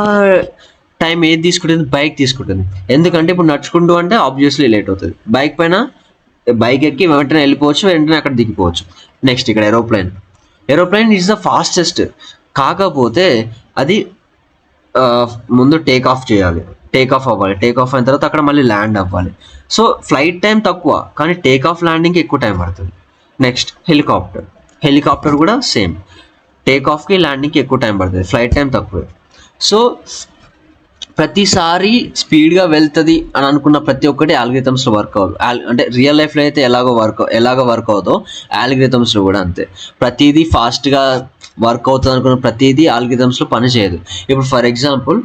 టైం ఏది తీసుకుంటుంది, బైక్ తీసుకుంటుంది. ఎందుకంటే ఇప్పుడు నడుచుకుంటూ అంటే ఆబ్వియస్లీ లేట్ అవుతుంది. బైక్ ఎక్కి వెంటనే వెళ్ళిపోవచ్చు, వెంటనే అక్కడ దిగిపోవచ్చు. నెక్స్ట్ ఇక్కడ ఏరోప్లేన్ ఈజ్ ద ఫాస్టెస్ట్. కాకపోతే అది ముందు టేక్ ఆఫ్ చేయాలి, టేక్ ఆఫ్ అవ్వాలి, టేక్ ఆఫ్ అయిన తర్వాత అక్కడ మళ్ళీ ల్యాండ్ అవ్వాలి. సో ఫ్లైట్ టైం తక్కువ, కానీ టేక్ ఆఫ్ ల్యాండింగ్కి ఎక్కువ టైం పడుతుంది. నెక్స్ట్ హెలికాప్టర్ కూడా సేమ్, టేక్ ఆఫ్కి ల్యాండింగ్కి ఎక్కువ టైం పడుతుంది, ఫ్లైట్ టైం తక్కువే. సో ప్రతిసారి స్పీడ్గా వెళ్తుంది అని అనుకున్న ప్రతి ఒక్కటి ఆల్గరిథమ్స్లో వర్క్ అవ్వదు. అంటే రియల్ లైఫ్లో అయితే ఎలాగో వర్క్ అవుతుందో ఆల్గరిథమ్స్లో కూడా అంతే. ప్రతిదీ ఫాస్ట్గా వర్క్ అవుతుంది అనుకున్న ప్రతిదీ ఆల్గరిథమ్స్లో పనిచేయదు. ఇప్పుడు ఫర్ ఎగ్జాంపుల్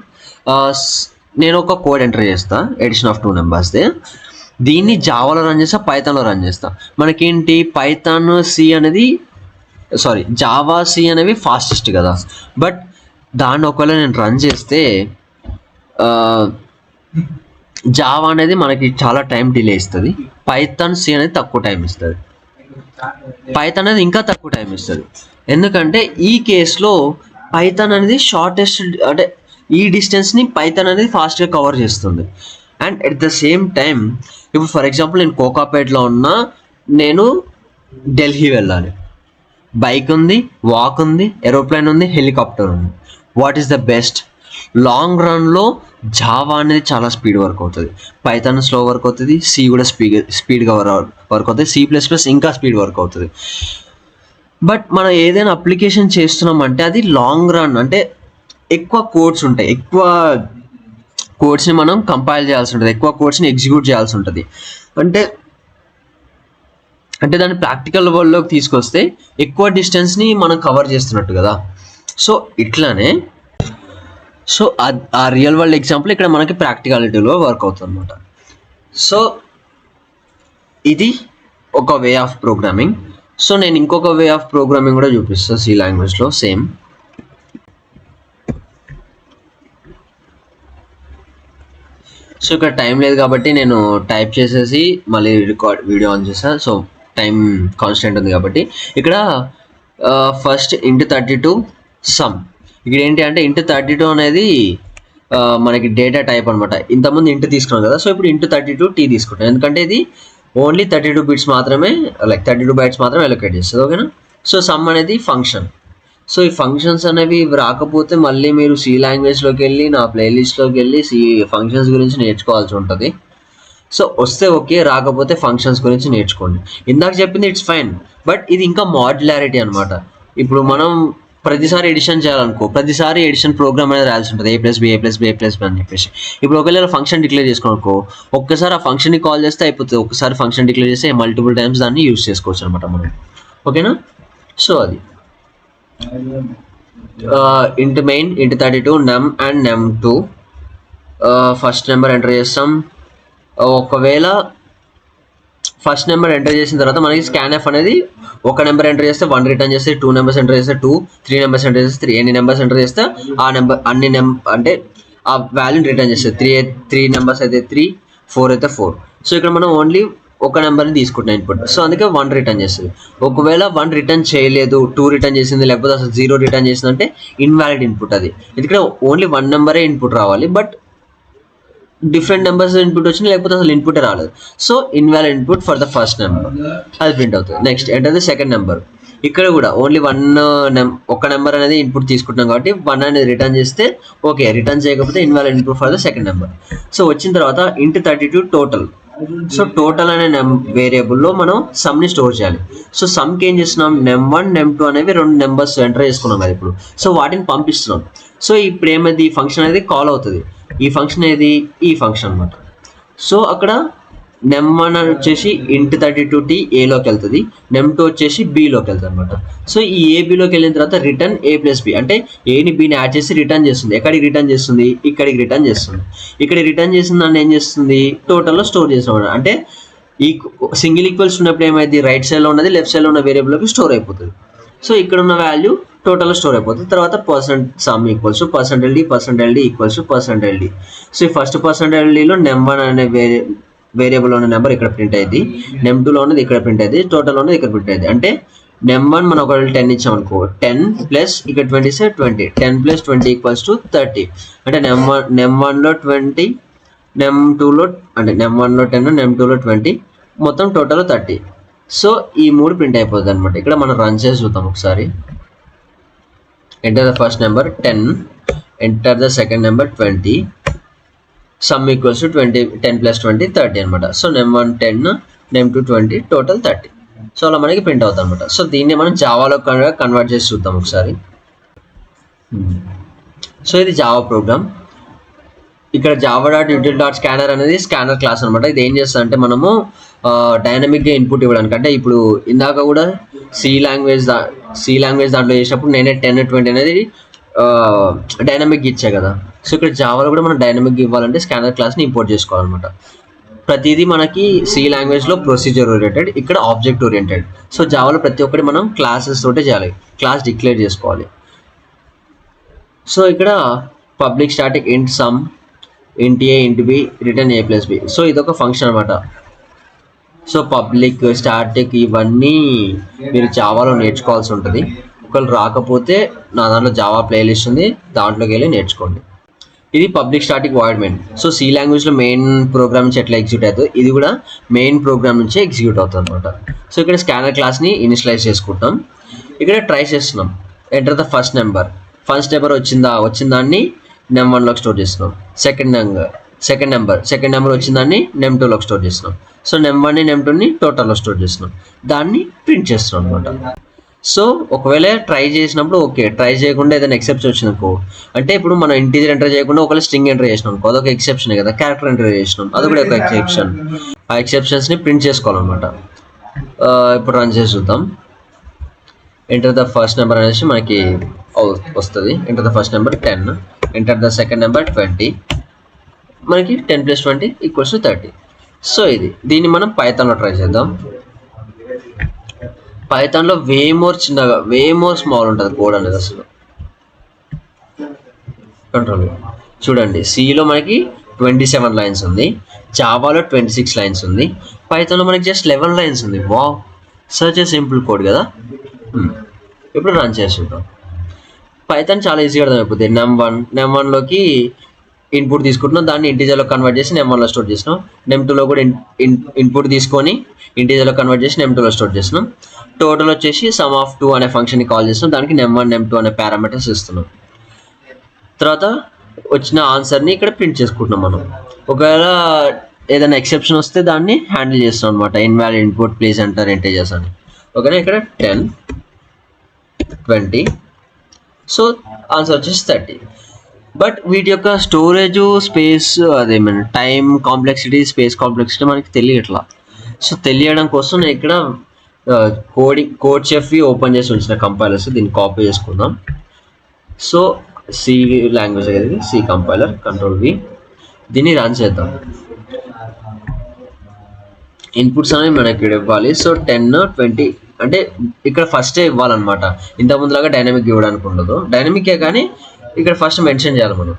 నేను ఒక కోడ్ ఎంటర్ చేస్తా, ఎడిషన్ ఆఫ్ 2 numbers. దీన్ని జావాలో రన్ చేస్తా, పైథాన్లో రన్ చేస్తా. మనకేంటి జావా సి అనేవి ఫాస్టెస్ట్ కదా. బట్ దాన్ని ఒకవేళ నేను రన్ చేస్తే జావా అనేది మనకి చాలా టైం డిలే ఇస్తుంది, పైథాన్ సి అనేది తక్కువ టైం ఇస్తుంది, పైథాన్ అనేది ఇంకా తక్కువ టైం ఇస్తుంది. ఎందుకంటే ఈ కేసులో పైథాన్ అనేది షార్టెస్ట్, అంటే ఈ డిస్టెన్స్ని పైథాన్ అనేది ఫాస్ట్గా కవర్ చేస్తుంది. And at the same time ఇప్పుడు ఫర్ ఎగ్జాంపుల్ నేను కోకాపేటలో ఉన్నా, నేను ఢిల్లీ వెళ్ళాలి. బైక్ ఉంది, వాక్ ఉంది, ఏరోప్లేన్ ఉంది, హెలికాప్టర్ ఉంది. What is the best? Long రన్లో జావా అనేది చాలా స్పీడ్ వర్క్ అవుతుంది, పైథాన్ స్లో వర్క్ అవుతుంది, సి కూడా స్పీడ్గా వర్క్ అవుతుంది, C++ ఇంకా స్పీడ్ వర్క్ అవుతుంది. బట్ మనం ఏదైనా అప్లికేషన్ చేస్తున్నామంటే అది లాంగ్ రన్, అంటే ఎక్కువ కోడ్స్ ఉంటాయి, ఎక్కువ కోడ్స్ని మనం కంపైల్ చేయాల్సి ఉంటుంది, ఎక్కువ కోడ్స్ని ఎగ్జిక్యూట్ చేయాల్సి ఉంటుంది. అంటే దాన్ని ప్రాక్టికల్ వరల్డ్లోకి తీసుకొస్తే ఎక్కువ డిస్టెన్స్ని మనం కవర్ చేస్తున్నట్టు కదా. సో ఇట్లానే ఆ రియల్ వరల్డ్ ఎగ్జాంపుల్ ఇక్కడ మనకి ప్రాక్టికాలిటీలో వర్క్ అవుతుంది అనమాట. సో ఇది ఒక వే ఆఫ్ ప్రోగ్రామింగ్. సో నేను ఇంకొక వే ఆఫ్ ప్రోగ్రామింగ్ కూడా చూపిస్తాను సి లాంగ్వేజ్లో సేమ్. సో ఇక్కడ టైం లేదు కాబట్టి నేను టైప్ చేసేసి మళ్ళీ వీడియో ఆన్ చేస్తాను. సో టైం కాన్స్టెంట్ ఉంది కాబట్టి ఇక్కడ ఫస్ట్ × 32 సమ్. ఇక్కడ ఏంటి అంటే × 32 అనేది మనకి డేటా టైప్ అనమాట. ఇంతకుముందు ఇంటూ తీసుకున్నాం కదా, సో ఇప్పుడు ఇంటూ 32T తీసుకుంటాం, ఎందుకంటే ఇది ఓన్లీ 32 బిట్స్ మాత్రమే, లైక్ 32 బైట్స్ మాత్రమే అలొకేట్ చేస్తుంది. ఓకేనా. సో సమ్ అనేది ఫంక్షన్. సో ఈ ఫంక్షన్స్ అనేవి రాకపోతే మళ్ళీ మీరు సి లాంగ్వేజ్లోకి వెళ్ళి నా ప్లేలిస్ట్లోకి వెళ్ళి సి ఫంక్షన్స్ గురించి నేర్చుకోవాల్సి ఉంటుంది. సో వస్తే ఓకే, రాకపోతే ఫంక్షన్స్ గురించి నేర్చుకోండి. ఇందాక చెప్పింది ఇట్స్ ఫైన్, బట్ ఇది ఇంకా మాడ్యులారిటీ అనమాట. ఇప్పుడు మనం ప్రతిసారి ఎడిషన్ చేయాలనుకో, ప్రతిసారి ఎడిషన్ ప్రోగ్రామ్ అనేది రాయాల్సి ఉంటుంది, A+B అని చెప్పేసి. ఇప్పుడు ఒకవేళ ఫంక్షన్ డిక్లేర్ చేసుకోనుకో, ఒక్కసారి ఆ ఫంక్షన్ని కాల్ చేస్తే అయిపోతుంది. ఒక్కసారి ఫంక్షన్ డిక్లేర్ చేస్తే మల్టిపుల్ టైమ్స్ దాన్ని యూజ్ చేసుకోవచ్చు అనమాట మనం. ఓకేనా. సో అది into main into 32 num and num2. First number enter చేస్తాం. ఒకవేళ ఫస్ట్ నెంబర్ ఎంటర్ చేసిన తర్వాత మనకి స్కాన్ఎఫ్ అనేది ఒక నెంబర్ ఎంటర్ చేస్తే 1 రిటర్న్ చేస్తే, 2 నెంబర్స్ ఎంటర్ చేస్తే 2, 3 నెంబర్స్ ఎంటర్ చేస్తే 3, ఎన్ని నెంబర్స్ ఎంటర్ చేస్తే ఆ నెంబర్ అంటే ఆ వాల్యూని రిటర్న్ చేస్తుంది. 3 నెంబర్స్ అయితే 3, 4 అయితే 4. సో ఇక్కడ మనం ఓన్లీ ఒక నెంబర్ని తీసుకుంటున్నాం ఇన్పుట్, సో అందుకే 1 రిటర్న్ చేస్తుంది. ఒకవేళ 1 రిటర్న్ చేయలేదు, 2 రిటర్న్ చేసింది, లేకపోతే అసలు 0 రిటర్న్ చేసింది అంటే ఇన్వాలిడ్ ఇన్పుట్ అది. ఇక్కడ ఓన్లీ 1 నెంబరే ఇన్పుట్ రావాలి, బట్ డిఫరెంట్ నెంబర్స్ ఇన్పుట్ వచ్చింది, లేకపోతే అసలు ఇన్పుట్ రాలేదు. So invalid input for the first number అది ప్రింట్ అవుతుంది. Next enter the second number. ఇక్కడ కూడా ఓన్లీ ఒక నెంబర్ అనేది ఇన్పుట్ తీసుకుంటున్నాం కాబట్టి 1 అనేది రిటర్న్ చేస్తే ఓకే, రిటర్న్ చేయకపోతే invalid input for the second number. So వచ్చిన తర్వాత ఇంటూ 32 టోటల్. సో టోటల్ అనే వేరియబుల్లో మనం సమ్ని స్టోర్ చేయాలి. సో సమ్కి ఏం చేస్తున్నాం, num1 num2 అనేవి 2 నెంబర్స్ ఎంటర్ చేసుకున్నాం కదా ఇప్పుడు. సో వాటిని పంపిస్తున్నాం. సో ఇప్పుడు ఏమైంది, ఈ ఫంక్షన్ అనేది కాల్ అవుతుంది. ఈ ఫంక్షన్ ఏది, ఈ ఫంక్షన్ అనమాట. సో అక్కడ num1 వచ్చేసి ఇంటూ 32T ఏలోకి వెళ్తుంది, num2 వచ్చేసి బిలోకి వెళ్తుంది అనమాట. సో ఈ ఏబిలోకి వెళ్ళిన తర్వాత రిటర్న్ A+B అంటే ఏని బిని యాడ్ చేసి రిటర్న్ చేస్తుంది. ఎక్కడికి రిటర్న్ చేస్తుంది, ఇక్కడికి రిటర్న్ చేస్తుంది. ఇక్కడ రిటర్న్ చేసిన దాన్ని ఏం చేస్తుంది, టోటల్లో స్టోర్ చేస్తాం. అంటే ఈ సింగిల్ ఈక్వల్స్ ఉన్నప్పుడు ఏమైంది, రైట్ సైడ్లో ఉన్నది లెఫ్ట్ సైడ్లో ఉన్న వేరియబుల్లోకి స్టోర్ అయిపోతుంది. సో ఇక్కడ ఉన్న వాల్యూ టోటల్ స్టోర్ అయిపోతుంది. తర్వాత some equals %LD equals %LD. So ఈ ఫస్ట్ %LDలో num1 అనే వేరియబుల్ ఉన్న నెంబర్ ఇక్కడ ప్రింట్ అయ్యింది, num2లో ఉన్నది ఇక్కడ ప్రింట్ అయ్యింది, టోటల్ ఉన్నది ఇక్కడ ప్రింట్ అయ్యింది. అంటే num1 మనం ఒకవేళ 10 ఇచ్చాం అనుకో, 10 ప్లస్ ఇక్కడ 20 ఇస్తే 20, 10 ప్లస్ 20 ఈక్వల్స్ టు 30. అంటే num1లో 20, num2లో అంటే num1లో 10, num2లో 20, మొత్తం టోటల్ 30. సో ఈ 3 ప్రింట్ అయిపోతుంది అనమాట. ఇక్కడ మనం రన్ చేసి చూద్దాం ఒకసారి. Enter the first number 10, enter the second number 20, some equals to 10 plus 20 30 అనమాట. So num1 10, num2 20, total 30. So అలా మనకి ప్రింట్ అవుతుంది అనమాట. సో దీన్ని మనం జావాలో కన్వర్ట్ చేసి చూద్దాం ఒకసారి. సో ఇది జావా ప్రోగ్రామ్. ఇక్కడ java.util.scanner అనేది స్కానర్ క్లాస్ అనమాట. ఇది ఏం చేస్తుంది అంటే మనము డైనమిక్గా ఇన్పుట్ ఇవ్వడానికి, అంటే ఇప్పుడు ఇందాక కూడా సి లాంగ్వేజ్ దాంట్లో చేసినప్పుడు నేనే 10, 20 అనేది డైనమిక్ ఇచ్చా కదా. సో ఇక్కడ జావాలో కూడా మనం డైనమిక్ ఇవ్వాలంటే స్కానర్ క్లాస్ని ఇంపోర్ట్ చేసుకోవాలన్నమాట. ప్రతిదీ మనకి సి లాంగ్వేజ్లో ప్రొసీజర్ ఓరియంటెడ్, ఇక్కడ ఆబ్జెక్ట్ ఓరియంటెడ్. సో జావాలో ప్రతి ఒక్కటి మనం క్లాసెస్ తోటే చేయాలి, క్లాస్ డిక్లేర్ చేసుకోవాలి. సో ఇక్కడ పబ్లిక్ స్టాటిక్ ఇంట్ some, int a int b return A+B. So ఇదొక ఫంక్షన్ అనమాట. సో పబ్లిక్ స్టాటిక్ ఇవన్నీ మీరు జావాలో నేర్చుకోవాల్సి ఉంటుంది. ఒకవేళ రాకపోతే నా దాంట్లో జావా ప్లేలిస్ట్ ఉంది, దాంట్లోకి వెళ్ళి నేర్చుకోండి. ఇది public static void main. So C లాంగ్వేజ్లో మెయిన్ ప్రోగ్రామ్ నుంచి ఎట్లా ఎగ్జిక్యూట్ అవుతుంది, ఇది కూడా మెయిన్ ప్రోగ్రామ్ నుంచే ఎగ్జిక్యూట్ అవుతుంది అనమాట. సో ఇక్కడ స్కానర్ క్లాస్ని ఇనిషియలైజ్ చేసుకుంటాం. ఇక్కడ ట్రై చేస్తున్నాం. ఎంటర్ ద ఫస్ట్ నెంబర్ వచ్చిన దాన్ని num1లోకి స్టోర్ చేస్తున్నాం. సెకండ్ నెంబర్ వచ్చిన దాన్ని num2లోకి స్టోర్ చేస్తున్నాం. సో num1ని num2ని టోటల్లో స్టోర్ చేస్తున్నాం, దాన్ని ప్రింట్ చేస్తున్నాం అనమాట. సో ఒకవేళ ట్రై చేసినప్పుడు ఓకే, ట్రై చేయకుండా ఏదైనా ఎక్సెప్షన్ వచ్చిందనుకో, అంటే ఇప్పుడు మనం ఇంటీజర్ ఎంటర్ చేయకుండా ఒకవేళ స్ట్రింగ్ ఎంటర్ చేసినాం అనుకో, అదొక ఎక్సెప్షన్ కదా. క్యారెక్టర్ ఎంటర్ చేసినాం, అది కూడా ఒక ఎక్సెప్షన్. ఆ ఎక్సెప్షన్స్ని ప్రింట్ చేసుకోవాలన్నమాట. ఇప్పుడు రన్ చేసి చూద్దాం. ఎంటర్ ద ఫస్ట్ నెంబర్ అనేసి మనకి వస్తుంది. Enter the first number 10, enter the second number 20, మనకి 10 ప్లస్ 20 ఈక్వల్స్ టు 30. సో దీన్ని మనం పైథాన్లో ట్రై చేద్దాం. పైథాన్లో వే మోర్ స్మాల్ ఉంటుంది కోడ్ అనేది అసలు. కంట్రోల్ చూడండి, సిలో మనకి 27 లైన్స్ ఉంది, జావాలో 26 లైన్స్ ఉంది, పైథాన్లో మనకి జస్ట్ 11 లైన్స్ ఉంది. Wow, such a simple code కదా. ఇప్పుడు రన్ చేసి చూద్దాం. పైథాన్ చాలా ఈజీగా అర్థమైపోతుంది. num1లోకి ఇన్పుట్ తీసుకుంటున్నాం, దాన్ని ఇంటీజర్లో కన్వర్ట్ చేసి నెమ్1లో స్టోర్ చేసినాం. నెమ్2లో కూడా ఇన్పుట్ తీసుకొని ఇంటీజర్లో కన్వర్ట్ చేసి నెమ్2లో స్టోర్ చేసినాం. టోటల్ వచ్చేసి సమ్ ఆఫ్ 2 అనే ఫంక్షన్ని కాల్ చేస్తున్నాం, దానికి నెమ్1 నెమ్2 అనే పారామీటర్స్ ఇస్తున్నాం. తర్వాత వచ్చిన ఆన్సర్ని ఇక్కడ ప్రింట్ చేసుకుంటున్నాం మనం. ఒకవేళ ఏదైనా ఎక్సెప్షన్ వస్తే దాన్ని హ్యాండిల్ చేస్తాం అనమాట. Invalid input please enter integers అని. ఓకేనా, ఇక్కడ 10 20, సో ఆన్సర్ వచ్చేసి 30. బట్ వీటి యొక్క స్టోరేజ్ స్పేస్ అదేమైనా టైం కాంప్లెక్సిటీ స్పేస్ కాంప్లెక్సిటీ మనకి తెలియట్లా. సో తెలియడం కోసం నేను ఇక్కడ కోడ్ చెఫ్వి ఓపెన్ చేసి ఉంచిన కంపైలర్స్, దీన్ని కాపీ చేసుకుందాం. సో సి లాంగ్వేజ్ అనేది సి కంపైలర్, కంట్రోల్-V, దీన్ని రన్ చేద్దాం. ఇన్పుట్స్ అనేవి మనకి ఇక్కడ ఇవ్వాలి. సో 10 20 అంటే ఇక్కడ ఫస్టే ఇవ్వాలన్నమాట. ఇంతకుముందులాగా డైనమిక్ ఇవ్వడానికి ఉండదు. డైనమికే కానీ ఇక్కడ ఫస్ట్ మెన్షన్ చేయాలి మనం.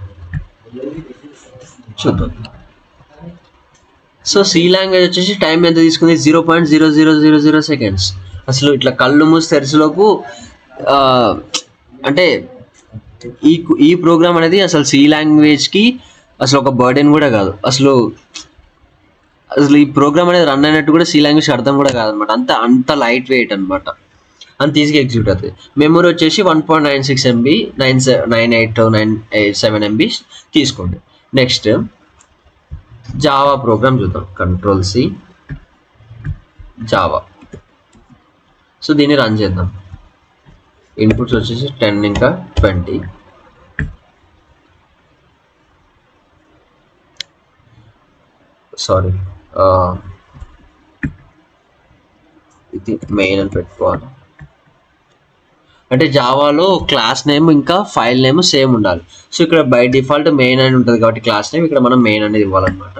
చూద్దాం. సో సి లాంగ్వేజ్ వచ్చేసి టైం ఎంత తీసుకుంది, 0.0000 సెకండ్స్. అసలు ఇట్లా కళ్ళు మూసి తెరిచేలోపు అంటే ఈ ప్రోగ్రామ్ అనేది అసలు సి లాంగ్వేజ్కి అసలు ఒక బర్డెన్ కూడా కాదు. అసలు ఈ ప్రోగ్రామ్ అనేది రన్ అయినట్టు కూడా సి లాంగ్వేజ్ అర్థం కూడా కాదనమాట. అంత లైట్ వెయిట్ అనమాట, అంత ఈజీగా ఎగ్జిక్యూట్ అవుతుంది. మెమరీ వచ్చేసి 1.96 MB 987 MB తీసుకోండి. నెక్స్ట్ జావా ప్రోగ్రామ్ చూద్దాం. కంట్రోల్-C, జావా. సో దీన్ని రన్ చేద్దాం. ఇన్పుట్స్ వచ్చేసి 10 ఇంకా 20. సారీ, ఇది మెయిన్ అని పెట్టుకోవాలి. అంటే జావాలో క్లాస్ నేమ్ ఇంకా ఫైల్ నేమ్ సేమ్ ఉండాలి. సో ఇక్కడ బై డిఫాల్ట్ మెయిన్ అని ఉంటుంది కాబట్టి క్లాస్ నేమ్, ఇక్కడ మనం మెయిన్ అనేది ఇవ్వాలన్నమాట.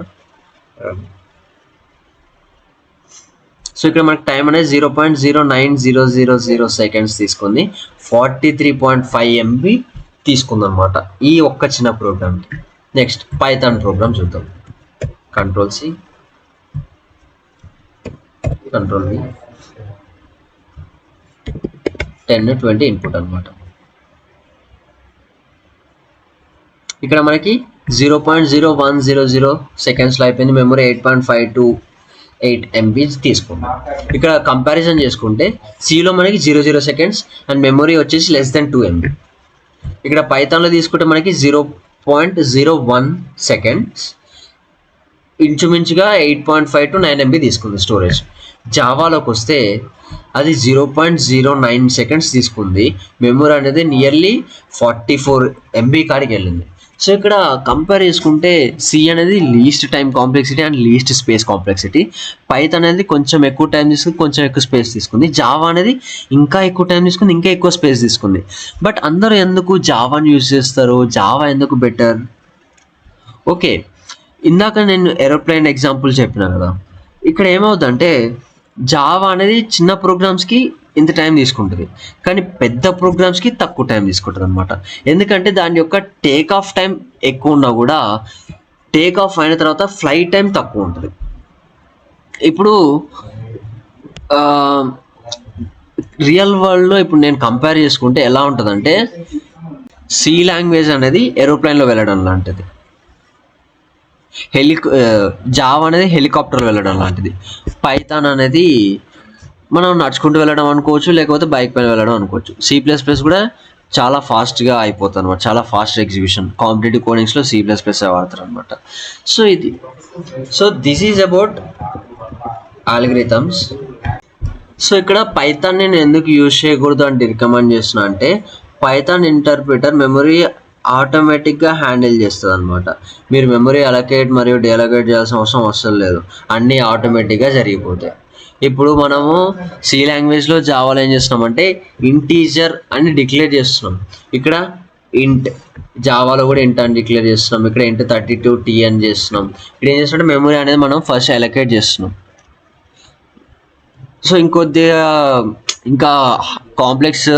సో ఇక్కడ మనకి టైం అనేది 0.09000 సెకండ్స్ తీసుకుంది. 43.5 MB తీసుకుంది అనమాట ఈ ఒక్క చిన్న ప్రోగ్రామ్. నెక్స్ట్ పైథాన్ ప్రోగ్రామ్ చూద్దాం. కంట్రోల్-C, కంట్రోల్-V, 10 20 ఇన్పుట్ అనమాట. ఇక్కడ మనకి 0.0100 సెకండ్స్లో అయిపోయింది. మెమరీ 8.528 MB తీసుకుందాం. ఇక్కడ కంపారిజన్ చేసుకుంటే సిలో మనకి 00 సెకండ్స్ అండ్ మెమరీ వచ్చేసి <2 MB. ఇక్కడ పైథాన్లో తీసుకుంటే మనకి 0.01 సెకండ్స్, ఇంచుమించుగా 8.5 to 9 MB తీసుకుంది స్టోరేజ్. జావాలోకి వస్తే అది 0.09 సెకండ్స్ తీసుకుంది. మెమరీ అనేది నియర్లీ 44 MB కాడికి వెళ్ళింది. సో ఇక్కడ కంపేర్ చేసుకుంటే సి అనేది least time complexity and least space complexity. Python అనేది కొంచెం ఎక్కువ టైం తీసుకుంది, కొంచెం ఎక్కువ స్పేస్ తీసుకుంది. జావా అనేది ఇంకా ఎక్కువ టైం తీసుకుంది, ఇంకా ఎక్కువ స్పేస్ తీసుకుంది. బట్ అందరూ ఎందుకు జావాని యూజ్ చేస్తారు? జావా ఎందుకు బెటర్? ఓకే, ఇందాక నేను ఏరోప్లేన్ ఎగ్జాంపుల్ చెప్పిన కదా, ఇక్కడ ఏమవుతుందంటే జావా అనేది చిన్న ప్రోగ్రామ్స్కి ఇంత టైం తీసుకుంటుంది, కానీ పెద్ద ప్రోగ్రామ్స్కి తక్కువ టైం తీసుకుంటుంది అనమాట. ఎందుకంటే దాని యొక్క టేక్ ఆఫ్ టైం ఎక్కువ ఉన్నా కూడా టేక్ ఆఫ్ అయిన తర్వాత ఫ్లైట్ టైం తక్కువ ఉంటుంది. ఇప్పుడు రియల్ వరల్డ్లో ఇప్పుడు నేను కంపేర్ చేసుకుంటే ఎలా ఉంటుందంటే సి లాంగ్వేజ్ అనేది ఏరోప్లేన్లో వెళ్ళడం లాంటిది, జావా అనేది హెలికాప్టర్లో వెళ్ళడం లాంటిది, పైథాన్ అనేది మనం నడుచుకుంటూ వెళ్ళడం అనుకోవచ్చు, లేకపోతే బైక్ పైన వెళ్ళడం అనుకోవచ్చు. C++ కూడా చాలా ఫాస్ట్గా అయిపోతుంది అనమాట, చాలా ఫాస్ట్ ఎగ్జిక్యూషన్. కాంపిటేటివ్ కోడింగ్స్లో C++ వాడతారు అనమాట. So this is about algorithms. So ఇక్కడ పైథాన్ నేను ఎందుకు యూజ్ చేయకూడదు అంటే రికమెండ్ చేస్తున్నా అంటే, పైథాన్ ఇంటర్ప్రిటర్ మెమరీ ఆటోమేటిక్గా హ్యాండిల్ చేస్తుంది అనమాట. మీరు మెమరీ అలొకేట్ మరియు డీఅలొకేట్ చేయాల్సిన అవసరం అస్సలు లేదు, అన్నీ ఆటోమేటిక్గా జరిగిపోతాయి. ఇప్పుడు మనము సి లాంగ్వేజ్లో జావాలో ఏం చేస్తున్నామంటే ఇంటీజర్ అని డిక్లేర్ చేస్తున్నాం. ఇక్కడ ఇంట్, జావాలో కూడా ఇంట్ అని డిక్లేర్ చేస్తున్నాం. ఇక్కడ ఇంట్ 32T అని చేస్తున్నాం. ఇక్కడ ఏం చేస్తున్నాం, మెమరీ అనేది మనం ఫస్ట్ అలొకేట్ చేస్తున్నాం. సో ఇంకా కాంప్లెక్స్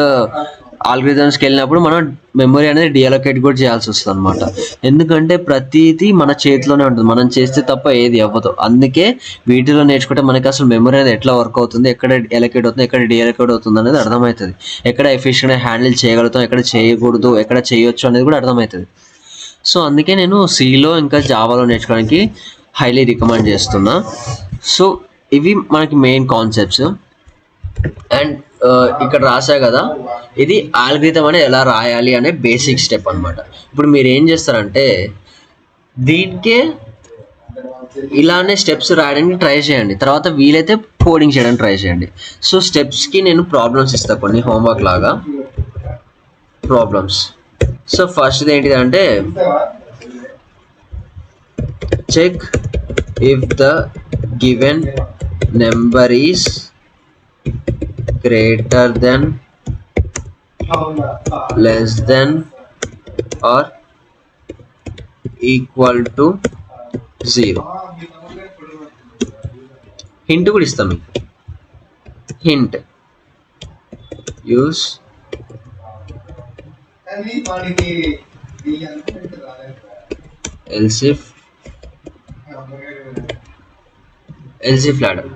ఆల్గరిథమ్స్కి వెళ్ళినప్పుడు మనం మెమరీ అనేది డీఅలొకేట్ కూడా చేయాల్సి వస్తుంది అనమాట. ఎందుకంటే ప్రతిదీ మన చేతిలోనే ఉంటుంది, మనం చేస్తే తప్ప ఏది అవ్వదు. అందుకే వీటిలో నేర్చుకుంటే మనకి అసలు మెమరీ అనేది ఎట్లా వర్క్ అవుతుంది, ఎక్కడ అలొకేట్ అవుతుంది, ఎక్కడ డీఅలొకేట్ అవుతుంది అనేది అర్థమవుతుంది. ఎక్కడ ఎఫిషియెంట్గా హ్యాండిల్ చేయగలుగుతాం, ఎక్కడ చేయకూడదు, ఎక్కడ చేయొచ్చు అనేది కూడా అర్థమవుతుంది. సో అందుకే నేను సిలో ఇంకా జావాలో నేర్చుకోవడానికి హైలీ రికమెండ్ చేస్తున్నా. సో ఇవి మనకి మెయిన్ కాన్సెప్ట్స్. అండ్ ఇక్కడ రాసా కదా, ఇది ఆల్గరిథం అనేది ఎలా రాయాలి అనే బేసిక్ స్టెప్ అనమాట. ఇప్పుడు మీరు ఏం చేస్తారంటే దీనికే ఇలానే స్టెప్స్ రాయడానికి ట్రై చేయండి, తర్వాత వీలైతే కోడింగ్ చేయడానికి ట్రై చేయండి. సో స్టెప్స్కి నేను ప్రాబ్లమ్స్ ఇస్తాను కొన్ని హోంవర్క్ లాగా ప్రాబ్లమ్స్. సో ఫస్ట్ ఏంటిదంటే check if the given number is greater than, less than or equal to 0. Hint కూడా ఇస్తాం మీకు. Hint use else if ladder.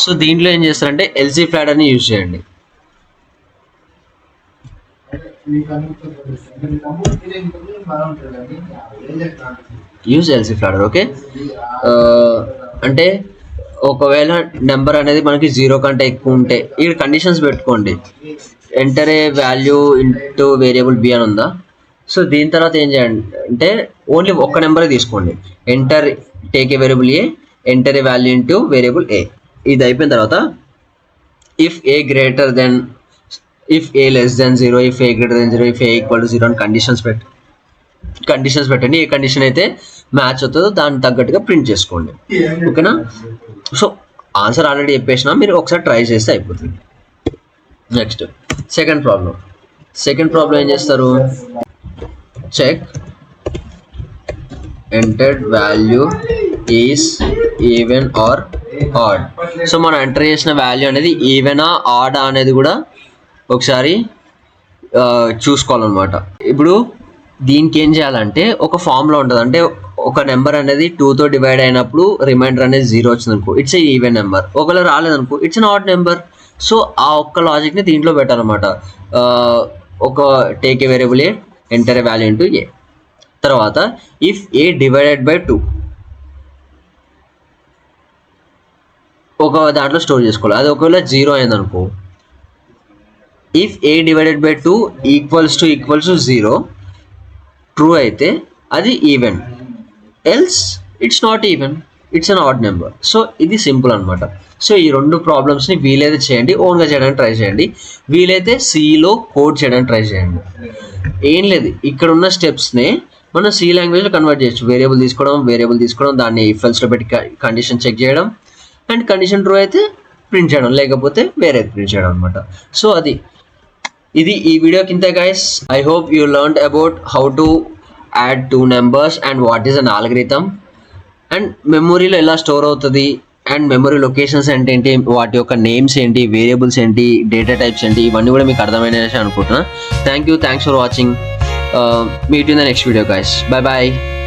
So దీంట్లో ఏం చేస్తారంటే ఎల్సిఫ్ లాడర్ని యూజ్ చేయండి. Use else if ladder. ఓకే, అంటే ఒకవేళ నెంబర్ అనేది మనకి 0 కంటే ఎక్కువ ఉంటే ఇక్కడ కండిషన్స్ పెట్టుకోండి. Enter a value into variable B అని ఉందా. సో దీని తర్వాత ఏం చేయండి అంటే ఓన్లీ ఒక్క నెంబరే తీసుకోండి. Enter take a variable a, enter a value into variable a. ఇది అయిపోయిన తర్వాత if a greater than, if a less than 0, if a greater than 0, if a equal to 0 అని కండిషన్స్ పెట్టండి. ఏ కండిషన్ అయితే మ్యాచ్ అవుతుందో దానికి తగ్గట్టుగా ప్రింట్ చేసుకోండి. ఓకేనా. సో ఆన్సర్ ఆల్రెడీ చెప్పేసినా, మీరు ఒకసారి ట్రై చేస్తే అయిపోతుంది. నెక్స్ట్ సెకండ్ ప్రాబ్లం ఏం చేస్తారు, check entered value is even or odd. So మనం ఎంటర్ చేసిన వాల్యూ అనేది ఈవెనా ఆడా అనేది కూడా ఒకసారి చూసుకోవాలన్నమాట. ఇప్పుడు దీనికి ఏం చేయాలంటే ఒక ఫార్ములా ఉంటుంది. అంటే ఒక నెంబర్ అనేది 2తో డివైడ్ అయినప్పుడు రిమైండర్ అనేది 0 వచ్చింది అనుకో, ఇట్స్ ఏ ఈవెన్ నెంబర్. ఒకవేళ రాలేదనుకో it's an odd number. So ఆ ఒక్క లాజిక్ని దీంట్లో పెట్టాలన్నమాట. ఒక take a variable a, enter a value into a. తర్వాత ఇఫ్ ఏ డివైడెడ్ బై 2 ఒక దాంట్లో స్టోర్ చేసుకోవాలి. అది ఒకవేళ 0 అయిందనుకో, if a divided by 2 equals to 0 true అయితే అది even, else it's not even, it's an odd number. So ఇది సింపుల్ అనమాట. సో ఈ రెండు ప్రాబ్లమ్స్ని వీలైతే చేయండి, ఓన్గా చేయడానికి ట్రై చేయండి. వీలైతే సిలో కోడ్ చేయడానికి ట్రై చేయండి. ఏం లేదు, ఇక్కడ ఉన్న స్టెప్స్ని మనం సి లాంగ్వేజ్లో కన్వర్ట్ చేయొచ్చు. వేరియబుల్ తీసుకోవడం, దాన్ని ఇఫ్ ఎల్స్లో పెట్టి కండిషన్ చెక్ చేయడం, అండ్ కండిషన్ ట్రూ అయితే ప్రింట్ చేయడం, లేకపోతే వేరేది ప్రింట్ చేయడం అనమాట. సో ఇది ఈ వీడియో కింద guys. I hope you learned about how to add 2 numbers and what is an algorithm, and మెమొరీలో ఎలా స్టోర్ అవుతుంది, అండ్ మెమరీ లొకేషన్స్ ఏంటి, వాటి యొక్క నేమ్స్ ఏంటి, వేరియబుల్స్ ఏంటి, డేటా టైప్స్ ఏంటి, ఇవన్నీ కూడా మీకు అర్థమైనవి అనుకుంటున్నా. Thanks for watching. Meet you in the next video guys. Bye bye.